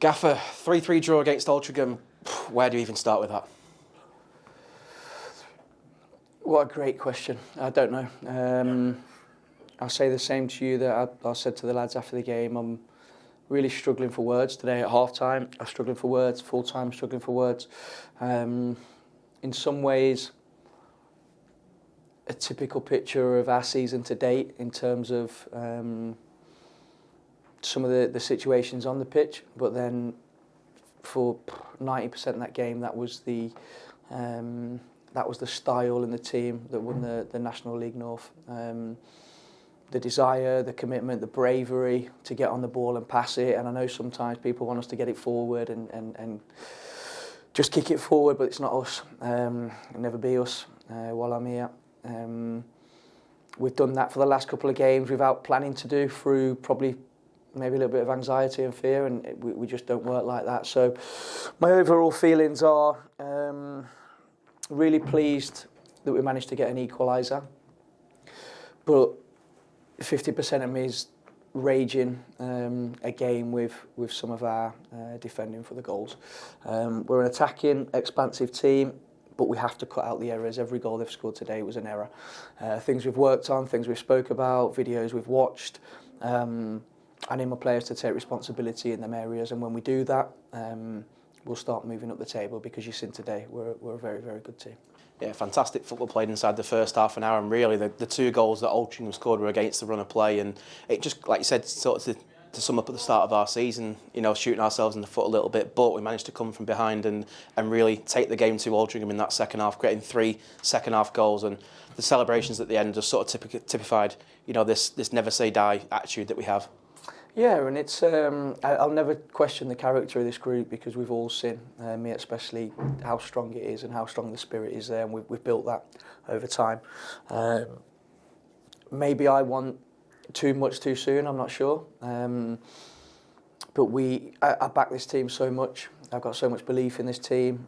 Gaffer, 3-3 draw against Altrincham. Where do you even start with that? What a great question. I don't know. I'll say the same to you that I said to the lads after the game. I'm really struggling for words today at half-time. I'm struggling for words. Full-time, struggling for words. In some ways, a typical picture of our season to date in terms of some of the situations on the pitch, but then for 90% of that game, that was the style in the team that won the National League North. The desire, the commitment, the bravery to get on the ball and pass it. And I know sometimes people want us to get it forward and just kick it forward, but it's not us. It'll never be us while I'm here. We've done that for the last couple of games without planning to do, through probably maybe a little bit of anxiety and fear, and we just don't work like that. So my overall feelings are really pleased that we managed to get an equaliser, but 50% of me is raging again with some of our defending for the goals. We're an attacking, expansive team, but we have to cut out the errors. Every goal they've scored today was an error. Things we've worked on, things we've spoke about, videos we've watched. I need my players to take responsibility in them areas, and when we do that, we'll start moving up the table, because you've seen today we're a very, very good team. Yeah, fantastic football played inside the first half an hour, and really the two goals that Altrincham scored were against the run of play, and it just, like you said, sort of to sum up at the start of our season, you know, shooting ourselves in the foot a little bit, but we managed to come from behind and really take the game to Altrincham in that second half, creating 3 second half goals, and the celebrations at the end just sort of typified, you know, this never say die attitude that we have. Yeah, and it's I'll never question the character of this group, because we've all seen, me especially, how strong it is and how strong the spirit is there, and we've built that over time. Maybe I want too much too soon, I'm not sure. But I back this team so much. I've got so much belief in this team.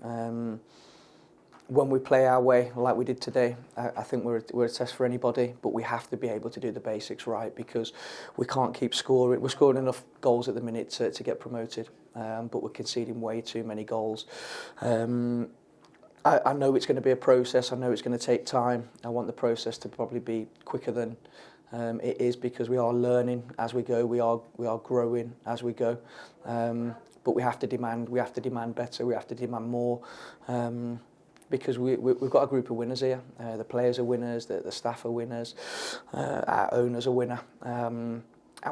When we play our way like we did today, I think we're a test for anybody, but we have to be able to do the basics right, because we can't keep scoring. We're scoring enough goals at the minute to get promoted, but we're conceding way too many goals. I know it's going to be a process. I know it's going to take time. I want the process to probably be quicker than it is, because we are learning as we go. We are growing as we go. But we have to demand better. We have to demand more. Because we've got a group of winners here. The players are winners, the staff are winners, our owners are winner. And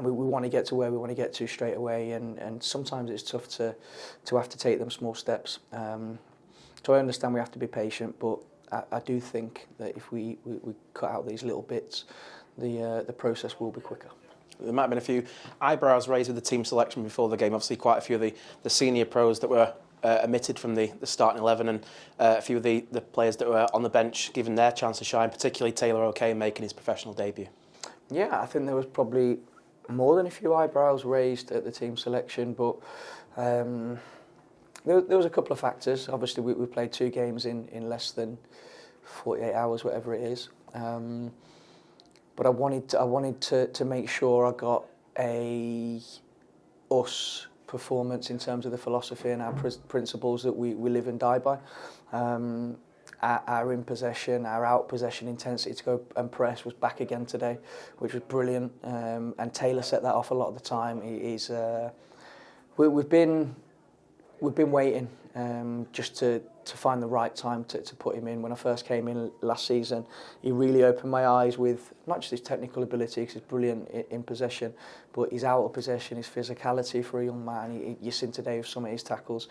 we want to get to where we want to get to straight away, and sometimes it's tough to have to take them small steps. So I understand we have to be patient, but I do think that if we cut out these little bits, the process will be quicker. There might have been a few eyebrows raised with the team selection before the game. Obviously, quite a few of the senior pros that were omitted from the starting 11, and a few of the players that were on the bench given their chance to shine, particularly Taylor O'Kane making his professional debut. Yeah, I think there was probably more than a few eyebrows raised at the team selection, but there was a couple of factors. Obviously, we played 2 games in less than 48 hours, whatever it is. But I wanted to make sure I got a us performance in terms of the philosophy and our principles that we live and die by. Our in possession, our out possession intensity to go and press was back again today, which was brilliant. And Taylor set that off a lot of the time. We've been waiting just to find the right time to put him in. When I first came in last season, he really opened my eyes with not just his technical ability, because he's brilliant in possession, but his out of possession, his physicality for a young man. You've seen today with some of his tackles.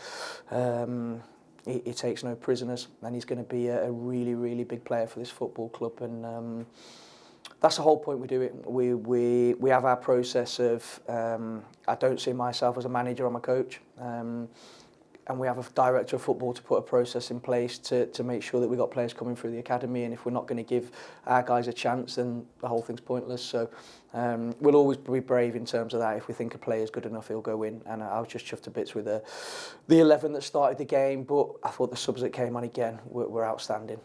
He takes no prisoners, and he's going to be a really, really big player for this football club. And that's the whole point we do it. We have our process of, I don't see myself as a manager, I'm a coach. And we have a director of football to put a process in place to make sure that we've got players coming through the academy, and if we're not going to give our guys a chance, then the whole thing's pointless. So we'll always be brave in terms of that. If we think a player's good enough, he'll go in, and I was just chuffed to bits with the 11 that started the game, but I thought the subs that came on again were outstanding.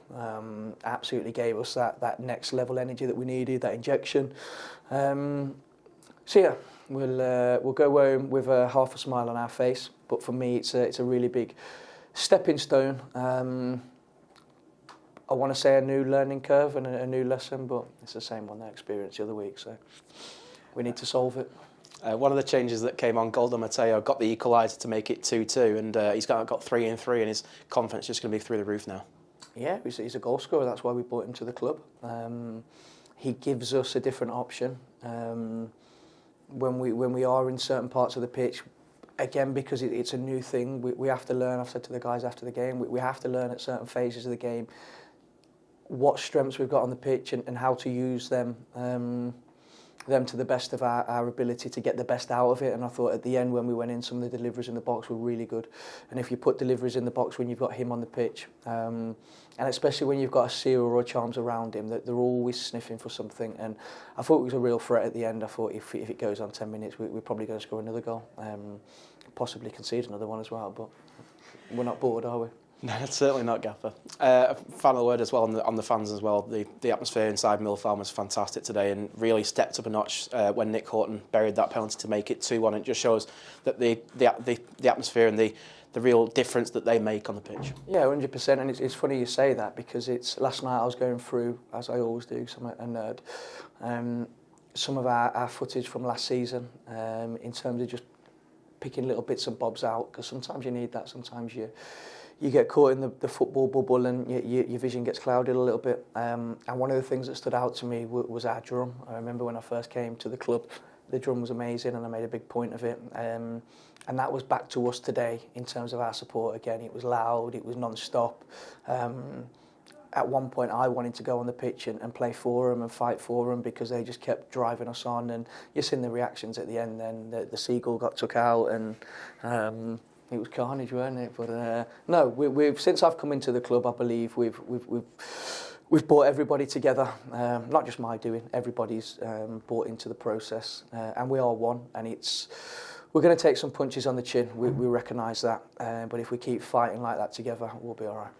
Absolutely gave us that next level energy that we needed, that injection. So yeah, We'll go home with half a smile on our face. But for me, it's a really big stepping stone. I want to say a new learning curve and a new lesson, but it's the same one I experienced the other week. So we need to solve it. One of the changes that came on, Goldo Mateo got the equaliser to make it 2-2, and he's got 3 in 3, and his confidence is just going to be through the roof now. Yeah, he's a goal scorer. That's why we brought him to the club. He gives us a different option when we are in certain parts of the pitch. Again, because it's a new thing, we have to learn. I've said to the guys after the game, we have to learn at certain phases of the game what strengths we've got on the pitch and how to use them to the best of our ability to get the best out of it. And I thought at the end when we went in, some of the deliveries in the box were really good. And if you put deliveries in the box when you've got him on the pitch, and especially when you've got a Cyril or a Charms around him, that they're always sniffing for something. And I thought it was a real threat at the end. I thought if it goes on 10 minutes, we're probably going to score another goal, possibly concede another one as well. But we're not bored, are we? No, that's certainly not, Gaffer. Final word as well on the fans as well. The atmosphere inside Mill Farm was fantastic today and really stepped up a notch when Nick Horton buried that penalty to make it 2-1. It just shows that the atmosphere and the real difference that they make on the pitch. Yeah, 100%. And it's funny you say that because last night I was going through, as I always do, I'm a nerd, some of our footage from last season in terms of just picking little bits and bobs out, because sometimes you need that, sometimes you get caught in the football bubble and your vision gets clouded a little bit. And one of the things that stood out to me was our drum. I remember when I first came to the club, the drum was amazing and I made a big point of it. And that was back to us today in terms of our support. Again, it was loud, it was non-stop. At one point, I wanted to go on the pitch and play for them and fight for them because they just kept driving us on. And you've seen the reactions at the end then. The seagull got took out and... it was carnage, wasn't it? But no, we've since I've come into the club, I believe we've brought everybody together. Not just my doing, everybody's brought into the process, and we are one. And we're going to take some punches on the chin. We recognise that, but if we keep fighting like that together, we'll be all right.